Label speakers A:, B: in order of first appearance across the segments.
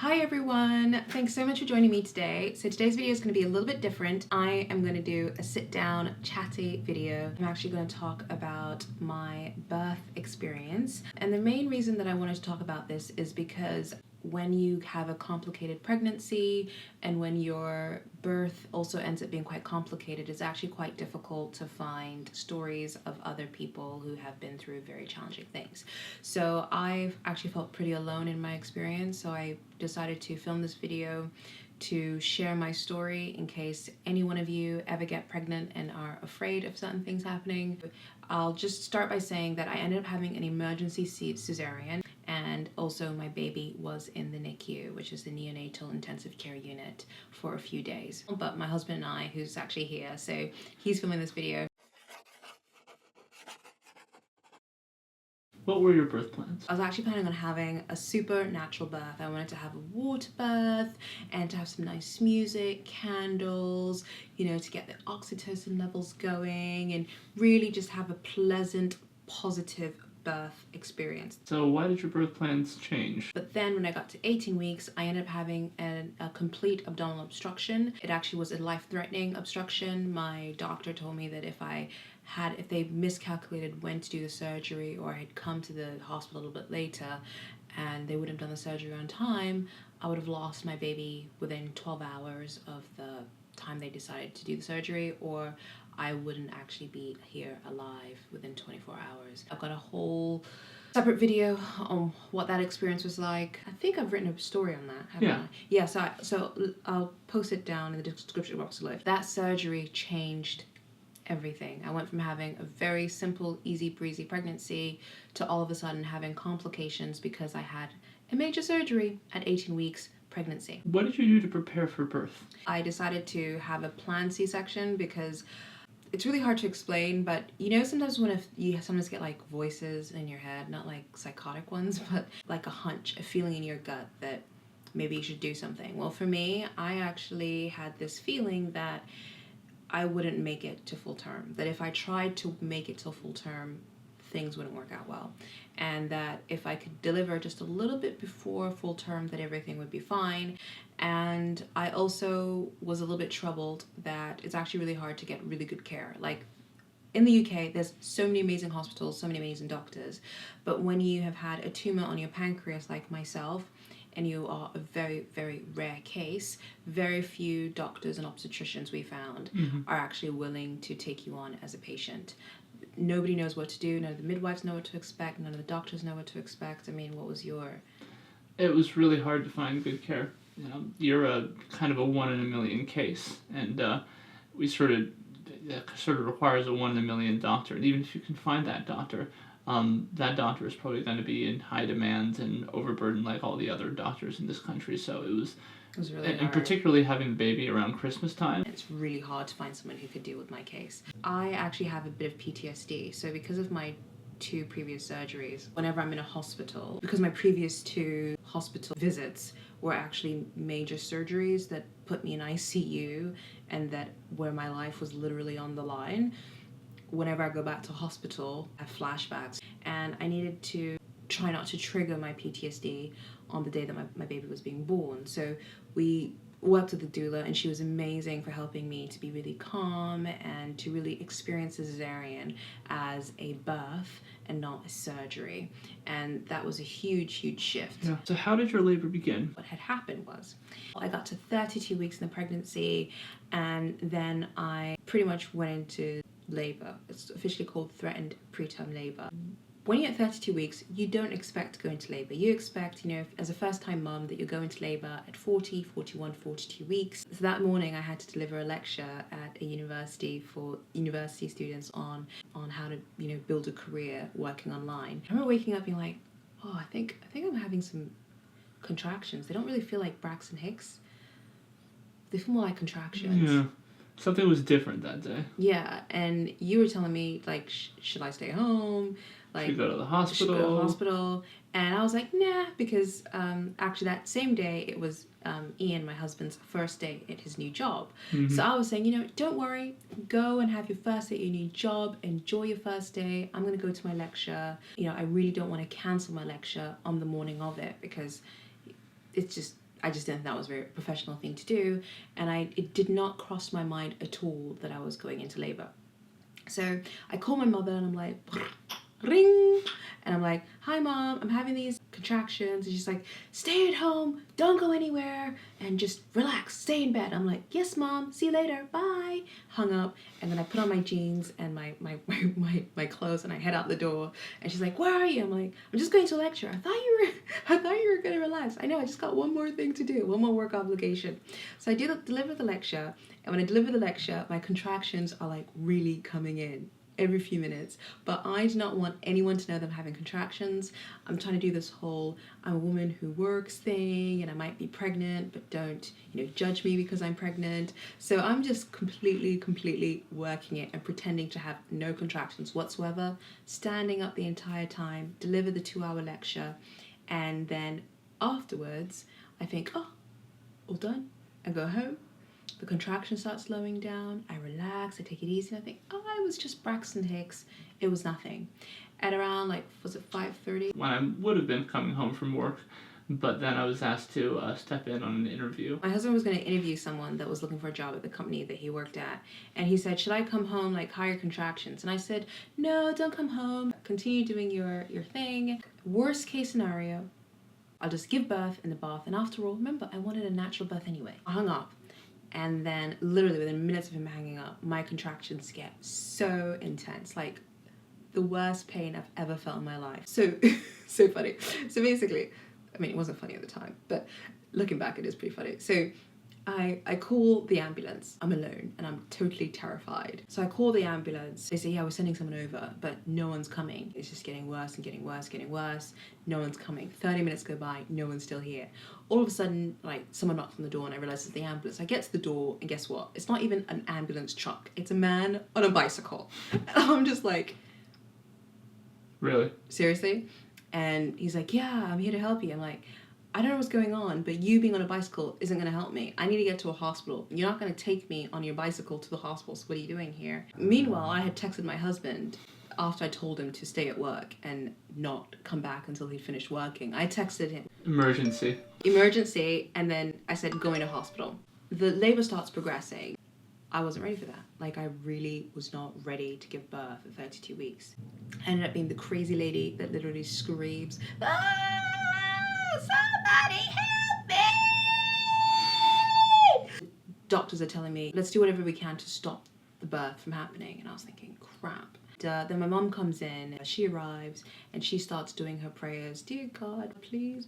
A: Hi everyone, thanks so much for joining me today. So today's video is going to be a little bit different. I am going to do a sit down chatty video. I'm actually going to talk about my birth experience, and the main reason that I wanted to talk about this is because when you have a complicated pregnancy and when your birth also ends up being quite complicated, it's actually quite difficult to find stories of other people who have been through very challenging things. So I've actually felt pretty alone in my experience, so I decided to film this video to share my story in case any one of you ever get pregnant and are afraid of certain things happening. I'll just start by saying that I ended up having an emergency cesarean, and also my baby was in the NICU, which is the neonatal intensive care unit, for a few days. But my husband and I, who's actually here, so he's filming this video.
B: What were your birth plans?
A: I was actually planning on having a super natural birth. I wanted to have a water birth and to have some nice music, candles, you know, to get the oxytocin levels going and really just have a pleasant, positive birth experience.
B: So why did your birth plans change?
A: But then when I got to 18 weeks, I ended up having a complete abdominal obstruction. It actually was a life-threatening obstruction. My doctor told me that if they miscalculated when to do the surgery, or I had come to the hospital a little bit later and they wouldn't have done the surgery on time, I would have lost my baby within 12 hours of the time they decided to do the surgery, or I wouldn't actually be here alive within 24 hours. I've got a whole separate video on what that experience was like. I think I've written a story on that, haven't I? Yeah, so I'll post it down in the description box below. That surgery changed everything. I went from having a very simple, easy breezy pregnancy to all of a sudden having complications because I had a major surgery at 18 weeks pregnancy.
B: What did you do to prepare for birth?
A: I decided to have a planned C-section because it's really hard to explain, but you know, sometimes you sometimes get like voices in your head, not like psychotic ones, but like a hunch, a feeling in your gut that maybe you should do something. Well, for me, I actually had this feeling that I wouldn't make it to full term, that if I tried to make it till full term, things wouldn't work out well, and that if I could deliver just a little bit before full term, that everything would be fine. And I also was a little bit troubled that it's actually really hard to get really good care. Like in the UK, there's so many amazing hospitals, so many amazing doctors, but when you have had a tumor on your pancreas like myself, and you are a very, very rare case, very few doctors and obstetricians we found are actually willing to take you on as a patient. Nobody knows what to do. None of the midwives know what to expect. None of the doctors know what to expect. I mean, what was your...
B: It was really hard to find good care. You know, you're a kind of a 1 in a million case, and that sort of requires a 1 in a million doctor. And even if you can find that doctor is probably going to be in high demand and overburdened like all the other doctors in this country. So it was really hard. And particularly having the baby around Christmas time.
A: It's really hard to find someone who could deal with my case. I actually have a bit of PTSD, so because of my 2 previous surgeries, whenever I'm in a hospital, because my previous 2 hospital visits were actually major surgeries that put me in ICU and that where my life was literally on the line, whenever I go back to hospital, I have flashbacks, and I needed to try not to trigger my PTSD on the day that my baby was being born. So we worked with the doula, and she was amazing for helping me to be really calm and to really experience the cesarean as a birth and not a surgery. And that was a huge, huge shift.
B: Yeah. So how did your labor begin?
A: What had happened was I got to 32 weeks in the pregnancy, and then I pretty much went into labor. It's officially called threatened preterm labor. When you're at 32 weeks, you don't expect to go into labor. You expect, you know, as a first-time mum, that you'll go into labor at 40, 41, 42 weeks. So that morning I had to deliver a lecture at a university for university students on how to, you know, build a career working online. I remember waking up being like, oh, I think I'm having some contractions. They don't really feel like Braxton Hicks. They feel more like contractions.
B: Yeah. Something was different that day.
A: Yeah, and you were telling me, like, should I stay home? Like,
B: should go to the hospital?
A: Should go to the hospital. And I was like, nah, because actually that same day, it was Ian, my husband's first day at his new job. So I was saying, you know, don't worry, go and have your first day at your new job, enjoy your first day. I'm going to go to my lecture. You know, I really don't want to cancel my lecture on the morning of it because it's just, I just didn't think that was a very professional thing to do, and it did not cross my mind at all that I was going into labor. So I call my mother and I'm like, ring, and I'm like, hi mom, I'm having these contractions, and she's like, stay at home, don't go anywhere, and just relax, stay in bed. I'm like, yes mom, see you later, bye. Hung up, and then I put on my jeans and my clothes, and I head out the door, and she's like, where are you? I'm like, I'm just going to a lecture. I thought you were gonna relax. I know, I just got one more thing to do, one more work obligation. So I deliver the lecture, and when I deliver the lecture, my contractions are like really coming in every few minutes, but I do not want anyone to know that I'm having contractions. I'm trying to do this whole I'm a woman who works thing, and I might be pregnant, but don't, judge me because I'm pregnant. So I'm just completely working it and pretending to have no contractions whatsoever, standing up the entire time, deliver the 2-hour lecture, and then afterwards I think, oh, all done. I go home. The contraction starts slowing down. I relax. I take it easy. I think, oh, I was just Braxton Hicks. It was nothing. At around, was it 5:30?
B: When I would have been coming home from work, but then I was asked to step in on an interview.
A: My husband was going to interview someone that was looking for a job at the company that he worked at. And he said, should I come home, higher contractions? And I said, no, don't come home. Continue doing your thing. Worst case scenario, I'll just give birth in the bath. And after all, remember, I wanted a natural birth anyway. I hung up. And then literally within minutes of him hanging up, my contractions get so intense, the worst pain I've ever felt in my life. So funny. So basically, it wasn't funny at the time, but looking back, it is pretty funny. So I call the ambulance. I'm alone and I'm totally terrified. So I call the ambulance. They say, yeah, we're sending someone over, but no one's coming. It's just getting worse and getting worse, getting worse. No one's coming. 30 minutes go by, no one's still here. All of a sudden, someone knocks on the door and I realize it's the ambulance. I get to the door and guess what? It's not even an ambulance truck. It's a man on a bicycle. And I'm just like,
B: really?
A: Seriously? And he's like, yeah, I'm here to help you. I'm like, I don't know what's going on, but you being on a bicycle isn't going to help me. I need to get to a hospital. You're not going to take me on your bicycle to the hospital, so what are you doing here? Meanwhile, I had texted my husband after I told him to stay at work and not come back until he finished working. I texted him. Emergency, and then I said, going to hospital. The labor starts progressing. I wasn't ready for that. I really was not ready to give birth at 32 weeks. I ended up being the crazy lady that literally screams, ah! Somebody help me! Doctors are telling me, let's do whatever we can to stop the birth from happening. And I was thinking, crap. Then my mom comes in, she arrives, and she starts doing her prayers. Dear God, please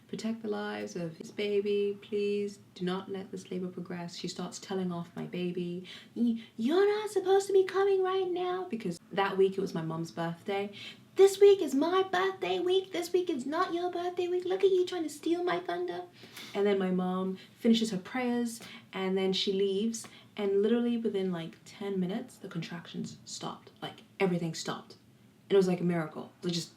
A: protect the lives of this baby. Please do not let this labor progress. She starts telling off my baby. You're not supposed to be coming right now, because that week it was my mom's birthday. This week is my birthday week. This week is not your birthday week. Look at you trying to steal my thunder. And then my mom finishes her prayers, and then she leaves. And literally within 10 minutes, the contractions stopped. Everything stopped. And it was like a miracle. It was just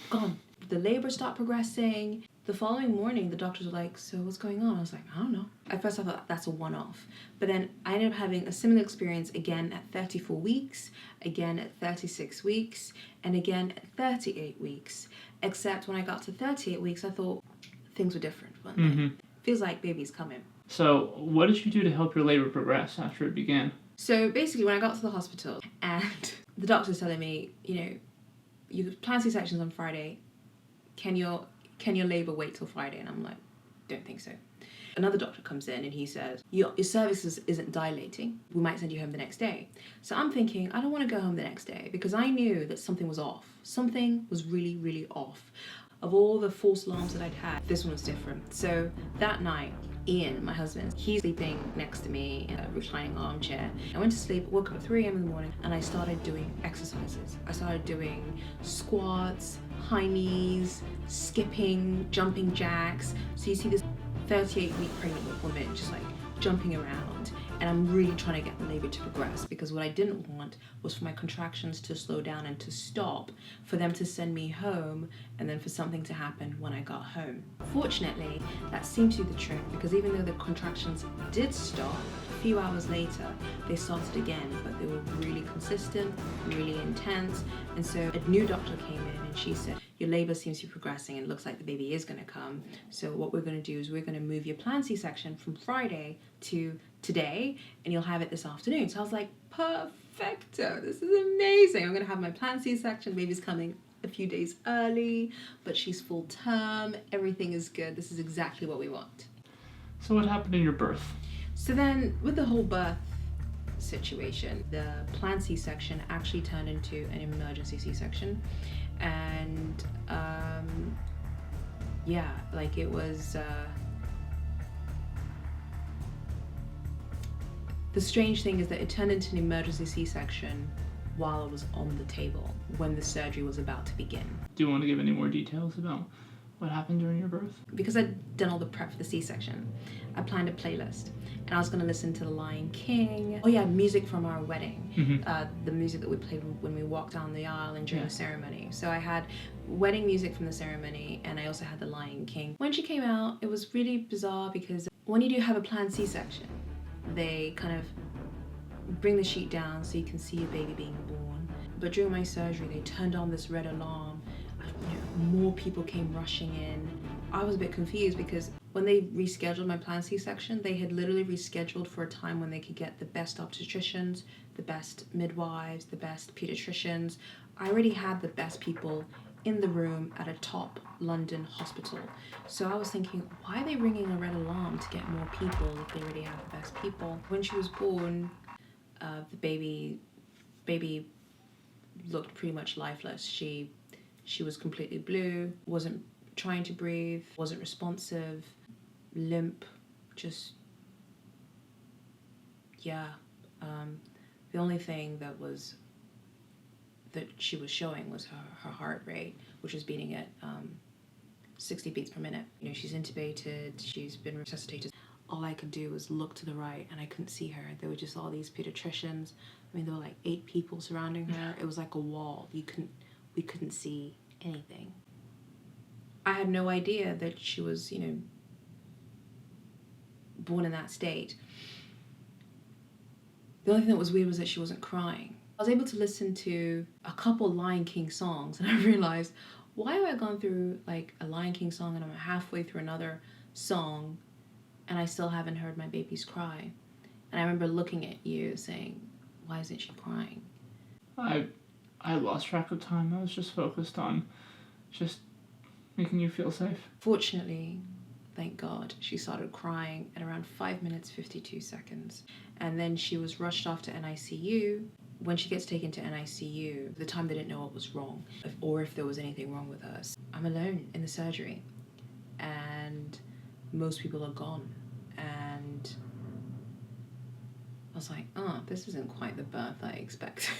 A: gone. The labor stopped progressing. The following morning, the doctors were like, so what's going on? I was like, I don't know. At first I thought that's a one-off. But then I ended up having a similar experience again at 34 weeks, again at 36 weeks, and again at 38 weeks. Except when I got to 38 weeks, I thought things were different. Feels like baby's coming.
B: So what did you do to help your labor progress after it began?
A: So basically, when I got to the hospital and the doctor's telling me, you plan C-sections on Friday, can your labor wait till Friday? And I'm like, don't think so. Another doctor comes in and he says, your cervix isn't dilating. We might send you home the next day. So I'm thinking, I don't want to go home the next day because I knew that something was off. Something was really off. Of all the false alarms that I'd had, this one was different. So that night, Ian, my husband, he's sleeping next to me in a reclining armchair. I went to sleep, woke up at 3 a.m. in the morning, and I started doing exercises. I started doing squats, high knees, skipping, jumping jacks. So you see this 38-week pregnant woman just jumping around. And I'm really trying to get the labor to progress because what I didn't want was for my contractions to slow down and to stop, for them to send me home, and then for something to happen when I got home. Fortunately, that seemed to be the trick because even though the contractions did stop, a few hours later, they started again, but they were really consistent, really intense. And so a new doctor came in and she said, your labor seems to be progressing and it looks like the baby is going to come. So what we're going to do is we're going to move your planned C-section from Friday to today, and you'll have it this afternoon. So I was like, perfecto, this is amazing. I'm going to have my planned C-section. Baby's coming a few days early, but she's full term. Everything is good. This is exactly what we want.
B: So what happened in your birth?
A: So then with the whole birth situation, the planned C-section actually turned into an emergency C-section. And yeah, like it was the strange thing is that it turned into an emergency C-section while it was on the table when the surgery was about to begin.
B: Do you want to give any more details about what happened during your birth?
A: Because I'd done all the prep for the C-section, I planned a playlist, and I was going to listen to The Lion King. Oh yeah, music from our wedding. The music that we played when we walked down the aisle and during the ceremony. So I had wedding music from the ceremony, and I also had The Lion King. When she came out, it was really bizarre because when you do have a planned C-section, they kind of bring the sheet down so you can see your baby being born. But during my surgery, they turned on this red alarm. More people came rushing in. I was a bit confused because when they rescheduled my planned C-section, they had literally rescheduled for a time when they could get the best obstetricians, the best midwives, the best pediatricians. I already had the best people in the room at a top London hospital. So I was thinking, why are they ringing a red alarm to get more people if they already have the best people? When she was born, the baby looked pretty much lifeless. She was completely blue, wasn't trying to breathe, wasn't responsive, limp, just, yeah. The only thing that she was showing was her heart rate, which was beating at 60 beats per minute. You know, she's intubated, she's been resuscitated. All I could do was look to the right and I couldn't see her. There were just all these pediatricians. I mean, there were like 8 people surrounding her. It was like a wall. We couldn't see anything. I had no idea that she was, you know, born in that state. The only thing that was weird was that she wasn't crying. I was able to listen to a couple Lion King songs and I realized, why have I gone through like a Lion King song and I'm halfway through another song and I still haven't heard my baby's cry? And I remember looking at you saying, why isn't she crying?
B: I lost track of time. I was just focused on just making you feel safe.
A: Fortunately, thank God, she started crying at around 5 minutes 52 seconds. And then she was rushed off to NICU. When she gets taken to NICU, the time they didn't know what was wrong or if there was anything wrong with us, I'm alone in the surgery and most people are gone. And I was like, oh, this isn't quite the birth I expected.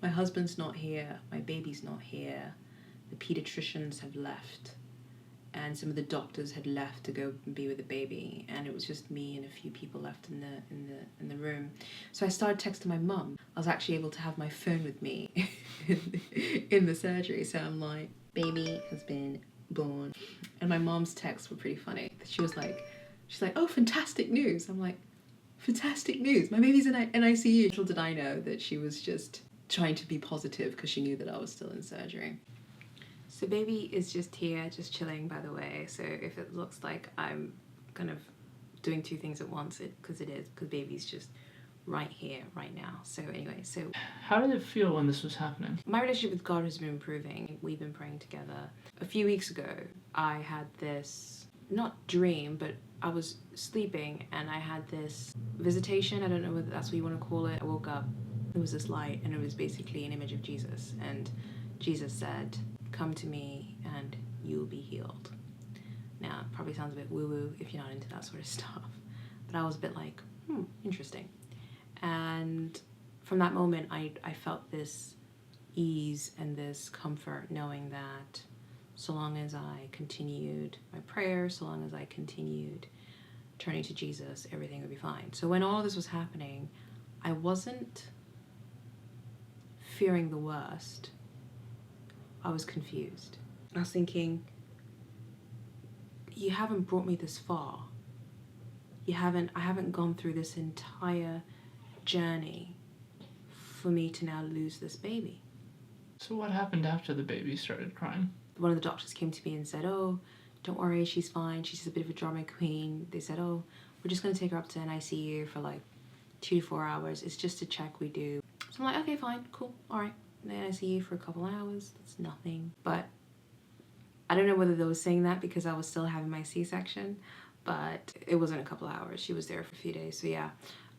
A: My husband's not here, my baby's not here, the pediatricians have left, and some of the doctors had left to go and be with the baby, and it was just me and a few people left in the room. So I started texting my mum. I was actually able to have my phone with me in the surgery. So I'm like, baby has been born. And my mom's texts were pretty funny. She's like, oh, fantastic news. I'm like, fantastic news. My baby's in NICU. Little did I know that she was just trying to be positive because she knew that I was still in surgery. So baby is just here, just chilling, by the way. So if it looks like I'm kind of doing 2 things at once, because baby's just right here, right now. So anyway, so
B: how did it feel when this was happening?
A: My relationship with God has been improving. We've been praying together. A few weeks ago, I had this, not dream, but I was sleeping and I had this visitation. I don't know whether that's what you want to call it. I woke up, there was this light and it was basically an image of Jesus. And Jesus said, come to me and you will be healed. Now, it probably sounds a bit woo-woo if you're not into that sort of stuff. But I was a bit like, interesting. And from that moment, I felt this ease and this comfort knowing that so long as I continued my prayer, so long as I continued turning to Jesus, everything would be fine. So when all this was happening, I wasn't fearing the worst. I was confused. I was thinking, you haven't brought me this far. I haven't gone through this entire journey for me to now lose this baby.
B: So what happened after the baby started crying?
A: One of the doctors came to me and said, "Oh, don't worry, she's fine. She's just a bit of a drama queen." They said, "Oh, we're just going to take her up to NICU for like 2 to 4 hours. It's just a check we do." So I'm like, "Okay, fine, cool, all right." NICU for a couple hours, that's nothing. But I don't know whether they were saying that because I was still having my C-section, but it wasn't a couple hours. She was there for a few days, so yeah.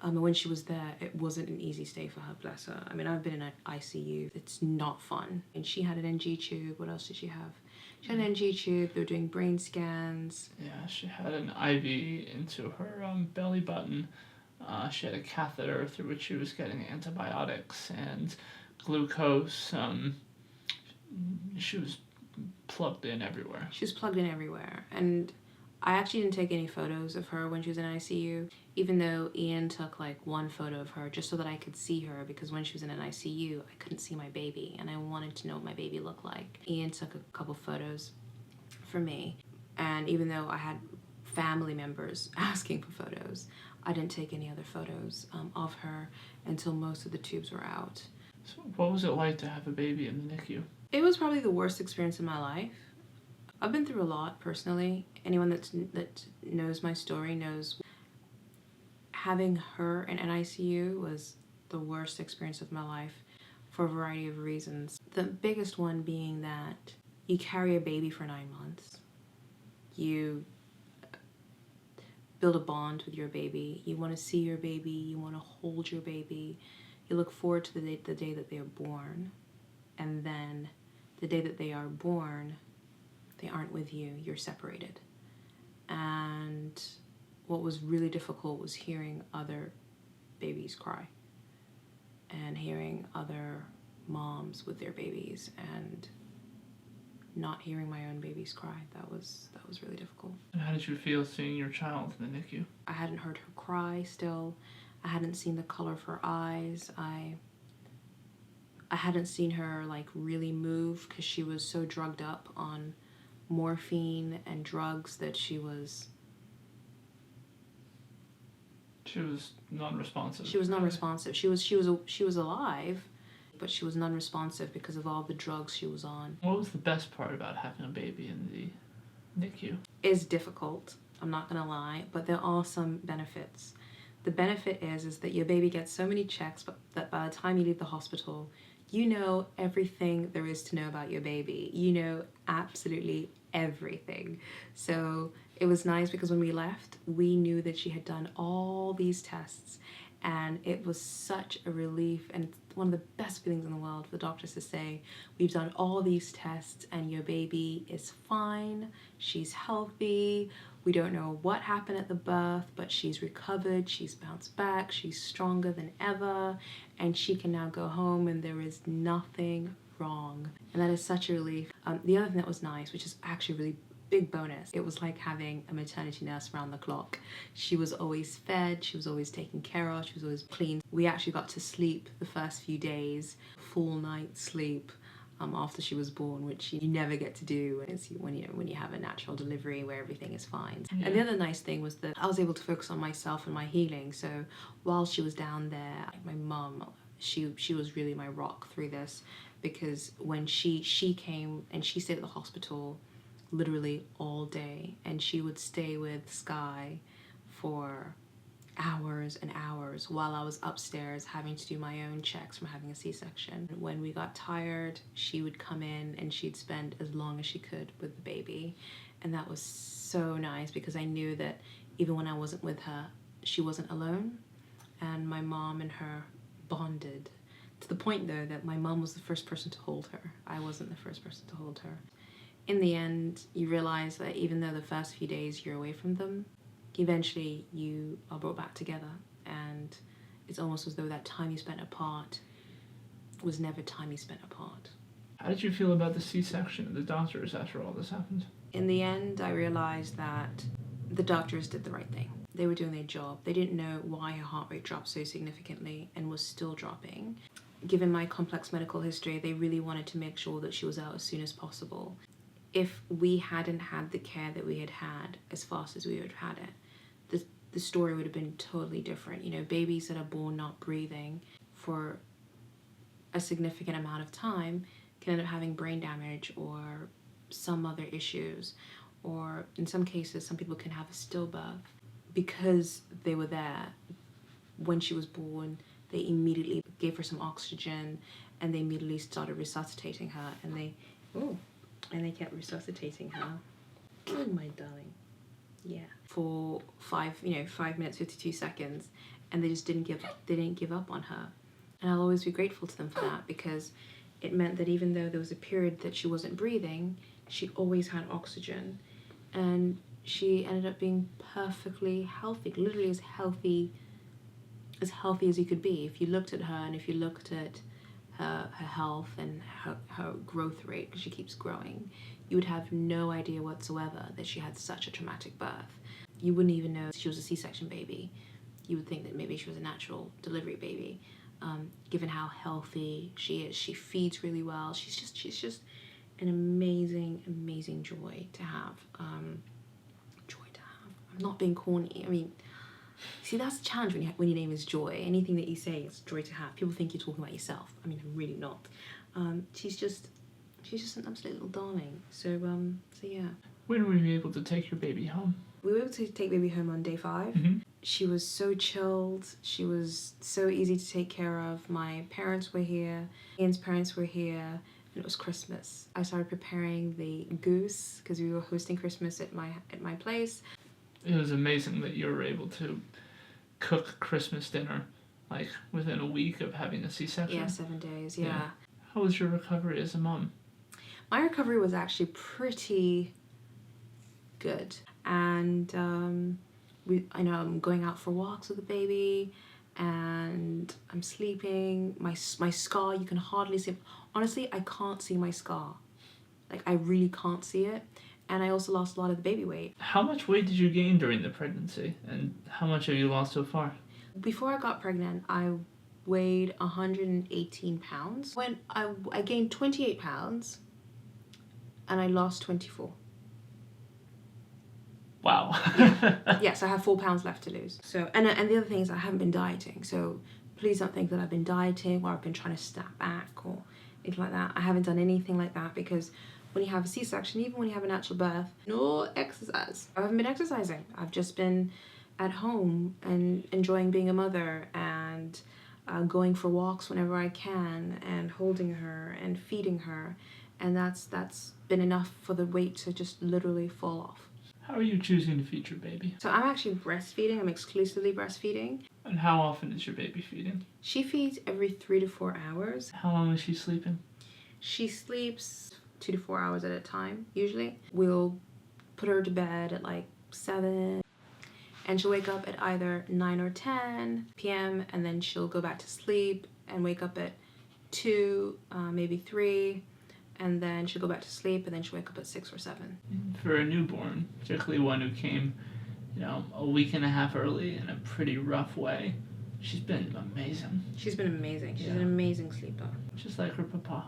A: And when she was there, it wasn't an easy stay for her, bless her. I mean, I've been in an ICU. It's not fun. And she had an NG tube. What else did she have? She had an NG tube. They were doing brain scans.
B: Yeah, she had an IV into her belly button. She had a catheter through which she was getting antibiotics and glucose. She was plugged in everywhere.
A: She was plugged in everywhere. And I actually didn't take any photos of her when she was in ICU, even though Ian took like one photo of her just so that I could see her, because when she was in an ICU, I couldn't see my baby and I wanted to know what my baby looked like. Ian took a couple photos for me, and even though I had family members asking for photos, I didn't take any other photos of her until most of the tubes were out.
B: So what was it like to have a baby in the NICU?
A: It was probably the worst experience in my life. I've been through a lot personally. Anyone that knows my story knows having her in NICU was the worst experience of my life for a variety of reasons. The biggest one being that you carry a baby for 9 months. You build a bond with your baby. You want to see your baby. You want to hold your baby. You look forward to the day that they are born. And then the day that they are born, they aren't with you, you're separated. And what was really difficult was hearing other babies cry and hearing other moms with their babies and not hearing my own babies cry. That was really difficult.
B: And how did you feel seeing your child in the NICU?
A: I hadn't heard her cry still. I hadn't seen the color of her eyes. I hadn't seen her like really move because she was so drugged up on morphine and drugs that she was
B: non-responsive.
A: She was non-responsive. She was alive, but she was non-responsive because of all the drugs she was on.
B: What was the best part about having a baby in the NICU?
A: It's difficult, I'm not gonna lie, but there are some benefits. The benefit is that your baby gets so many checks, but that by the time you leave the hospital, you know everything there is to know about your baby. You know absolutely everything. So it was nice because when we left, we knew that she had done all these tests, and it was such a relief, and it's one of the best feelings in the world for the doctors to say, we've done all these tests and your baby is fine, she's healthy, we don't know what happened at the birth, but she's recovered, she's bounced back, she's stronger than ever, and she can now go home and there is nothing wrong. And that is such a relief. The other thing that was nice, which is actually a really big bonus, it was like having a maternity nurse around the clock. She was always fed, she was always taken care of, she was always clean. We actually got to sleep the first few days, full night sleep, after she was born, which you never get to do when you have a natural delivery where everything is fine. Yeah. And the other nice thing was that I was able to focus on myself and my healing. So while she was down there, my mum, she was really my rock through this, because when she came and she stayed at the hospital literally all day, and she would stay with Sky for hours and hours while I was upstairs having to do my own checks from having a C-section. When we got tired, she would come in and she'd spend as long as she could with the baby, and that was so nice because I knew that even when I wasn't with her, she wasn't alone, and my mom and her bonded to the point though that my mom was the first person to hold her. I wasn't the first person to hold her. In the end, you realize that even though the first few days you're away from them, eventually you are brought back together, and it's almost as though that time you spent apart was never time you spent apart.
B: How did you feel about the C-section and the doctors after all this happened?
A: In the end, I realized that the doctors did the right thing. They were doing their job. They didn't know why her heart rate dropped so significantly and was still dropping. Given my complex medical history, they really wanted to make sure that she was out as soon as possible. If we hadn't had the care that we had had as fast as we had had it, the story would have been totally different. You know, babies that are born not breathing for a significant amount of time can end up having brain damage or some other issues, or in some cases, some people can have a stillbirth. Because they were there when she was born, they immediately gave her some oxygen, and they immediately started resuscitating her, and they kept resuscitating her. Oh, my darling. Yeah. For 5 minutes, 52 seconds, and they just didn't give up on her. And I'll always be grateful to them for that, because it meant that even though there was a period that she wasn't breathing, she always had oxygen, and she ended up being perfectly healthy, literally as healthy as you could be. If you looked at her, and if you looked at her health and her growth rate, because she keeps growing, you would have no idea whatsoever that she had such a traumatic birth. You wouldn't even know she was a C-section baby. You would think that maybe she was a natural delivery baby, given how healthy she is. She feeds really well. She's just an amazing joy to have. I'm not being corny. I mean, see, that's the challenge when your name is Joy. Anything that you say is joy to have. People think you're talking about yourself. I mean, I'm really not. She's just an absolute little darling. So yeah.
B: When were you able to take your baby home?
A: We were able to take baby home on day 5.
B: Mm-hmm.
A: She was so chilled. She was so easy to take care of. My parents were here. Ian's parents were here. And it was Christmas. I started preparing the goose because we were hosting Christmas at my place.
B: It was amazing that you were able to cook Christmas dinner like within a week of having a C-section.
A: Yeah, 7 days. Yeah.
B: How was your recovery as a mom?
A: My recovery was actually pretty good, and I know I'm going out for walks with the baby, and I'm sleeping. My scar, you can hardly see. Honestly, I can't see my scar. Like, I really can't see it. And I also lost a lot of the baby weight.
B: How much weight did you gain during the pregnancy, and how much have you lost so far?
A: Before I got pregnant, I weighed 118 pounds. When I gained 28 pounds, and I lost 24.
B: Wow.
A: Yes, I have 4 pounds left to lose. So, and the other thing is I haven't been dieting. So please don't think that I've been dieting or I've been trying to snap back or anything like that. I haven't done anything like that, because when you have a C-section, even when you have a natural birth, no exercise. I haven't been exercising. I've just been at home and enjoying being a mother, and going for walks whenever I can, and holding her and feeding her. And that's been enough for the weight to just literally fall off.
B: How are you choosing to feed your baby?
A: So I'm actually breastfeeding. I'm exclusively breastfeeding.
B: And how often is your baby feeding?
A: She feeds every 3 to 4 hours.
B: How long is she sleeping?
A: She sleeps 2 to 4 hours at a time, usually. We'll put her to bed at like 7, and she'll wake up at either 9 or 10 p.m. and then she'll go back to sleep and wake up at 2, maybe 3, and then she'll go back to sleep, and then she'll wake up at 6 or 7.
B: For a newborn, particularly one who came, a week and a half early in a pretty rough way, she's been amazing.
A: She's been amazing. She's an amazing sleeper.
B: Just like her papa.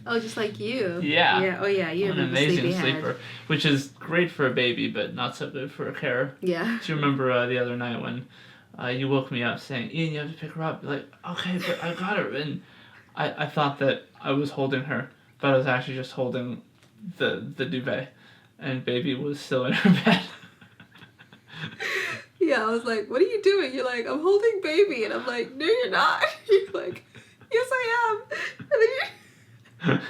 A: Oh, just like you.
B: Yeah.
A: Yeah. Oh, yeah. You're
B: an amazing sleeper, which is great for a baby, but not so good for a carer.
A: Yeah.
B: Do you remember the other night when you woke me up saying, "Ian, you have to pick her up"? Like, okay, but I got her, and I thought that I was holding her, but I was actually just holding the duvet, and baby was still in her bed.
A: Yeah, I was like, "What are you doing?" You're like, "I'm holding baby," and I'm like, "No, you're not." You're like, "Yes, I am." And then and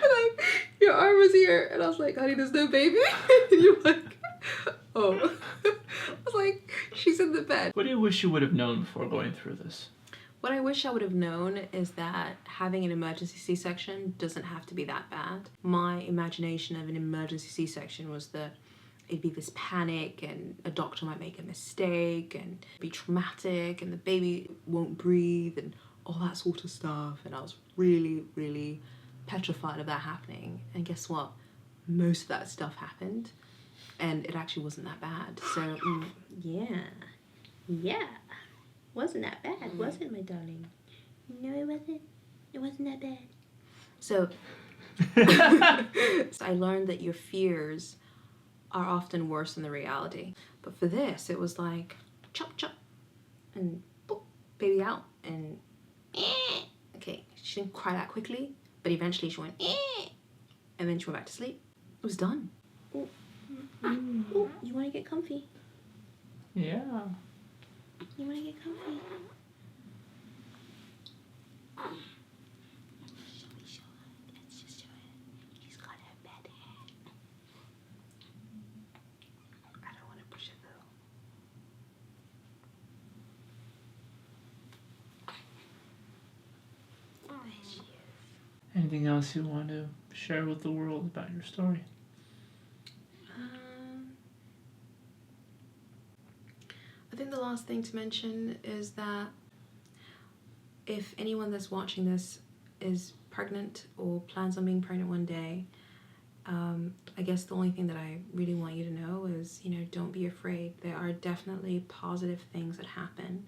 A: like, your arm was here, and I was like, "Honey, there's no baby." And you're like, "Oh." I was like, "She's in the bed."
B: What do you wish you would have known before going through this?
A: What I wish I would have known is that having an emergency C-section doesn't have to be that bad. My imagination of an emergency C-section was that it'd be this panic, and a doctor might make a mistake and be traumatic, and the baby won't breathe and all that sort of stuff. And I was really, really petrified of that happening. And guess what? Most of that stuff happened, and it actually wasn't that bad. So, yeah. Wasn't that bad, was it, my darling? No, it wasn't. It wasn't that bad. So, I learned that your fears are often worse than the reality. But for this, it was like, chop, chop, and boop, baby out, and okay, She didn't cry that quickly, but eventually she went, eh, and then she went back to sleep. It was done. Oh, you want to get comfy?
B: Yeah.
A: You want to get comfy? Show her. Let's just show her. She's got her bed head. I don't want to push it though. There she is.
B: Anything else you want to share with the world about your story?
A: I think the last thing to mention is that if anyone that's watching this is pregnant or plans on being pregnant one day, I guess the only thing that I really want you to know is, don't be afraid. There are definitely positive things that happen,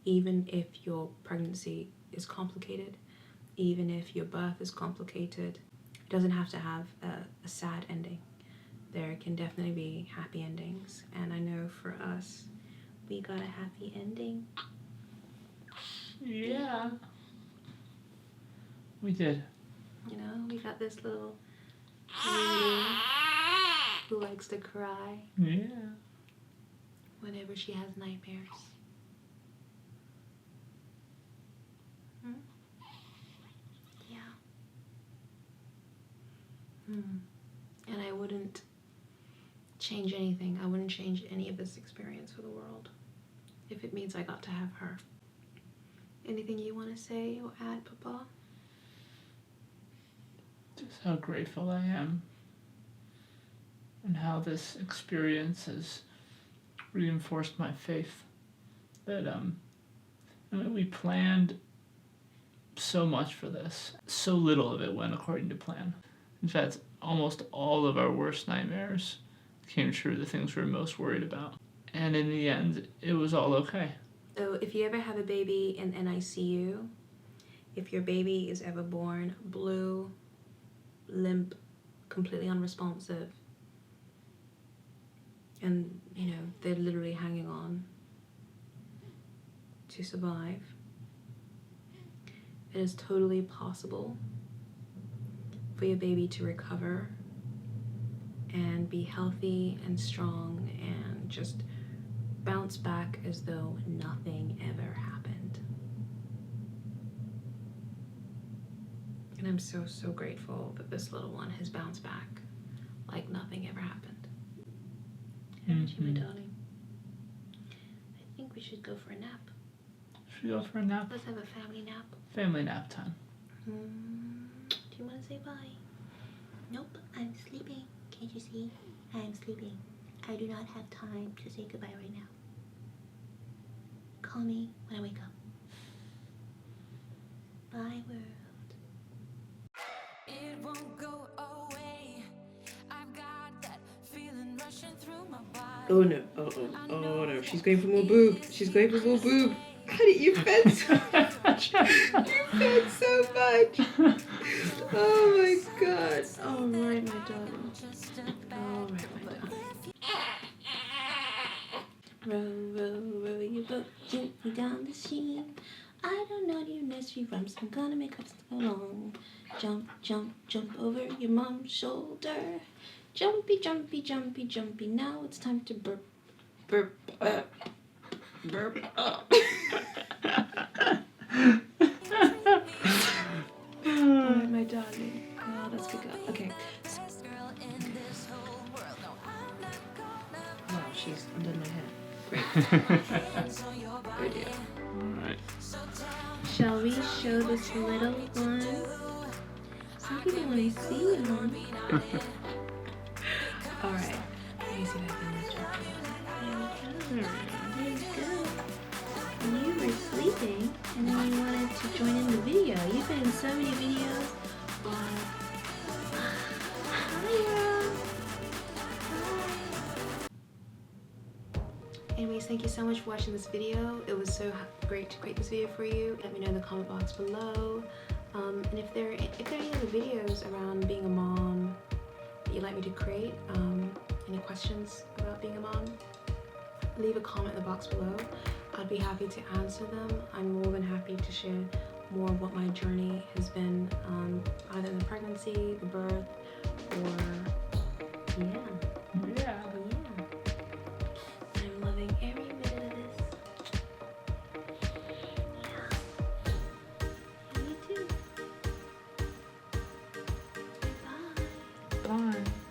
A: even if your pregnancy is complicated, even if your birth is complicated. It doesn't have to have a sad ending. There can definitely be happy endings, and I know for us, we got a happy ending.
B: Yeah. We did.
A: We got this little lady who likes to cry
B: Yeah.
A: whenever she has nightmares. Yeah. And I wouldn't change anything. I wouldn't change any of this experience for the world if it means I got to have her. Anything you want to say or add, Papa?
B: Just how grateful I am and how this experience has reinforced my faith that we planned so much for this. So little of it went according to plan. In fact, almost all of our worst nightmares came true, the things we were most worried about. And in the end, it was all okay.
A: So if you ever have a baby in NICU, if your baby is ever born blue, limp, completely unresponsive, and they're literally hanging on to survive, it is totally possible for your baby to recover and be healthy and strong and just bounce back as though nothing ever happened. And I'm so, so grateful that this little one has bounced back like nothing ever happened. Haven't you, my darling? I think we should go for a nap.
B: Should we go for a nap?
A: Let's have a family nap.
B: Family nap time.
A: Do you want to say bye? Nope, I'm sleeping. Can't you see? I am sleeping. I do not have time to say goodbye right now. Call me when I wake up. Bye, world. It won't go away. I've got that feeling rushing through my body. Oh no, oh no, she's going for more boob. She's going for more boob. Honey, you fed so much. You fed so much. Oh my god. All right, my darling. All right, my darling. Row, row, row your boat gently down the stream. I don't know your nursery rhymes, I'm gonna make up so long. Jump, jump, jump over your mom's shoulder. Jumpy, jumpy, jumpy, jumpy. Now it's time to burp, burp, burp up. Alright, my darling. Oh, let's pick up. Okay. Wow, she's undone my hair. Great. Good deal.
B: Alright.
A: Shall we show this little one? Some people want to see it, huh? Alright. Let me see if I can lift her. There you go. You were sleeping, and then you wanted to join in the video. You've been in so many videos. Hiya. Anyways, thank you so much for watching this video. It was so great to create this video for you. Let me know in the comment box below. And if there are any other videos around being a mom that you'd like me to create, any questions about being a mom, leave a comment in the box below. I'd be happy to answer them. I'm more than happy to share more of what my journey has been, either in the pregnancy, the birth, or yeah. I'm loving every minute of this. Yeah, me too. Bye.
B: Bye.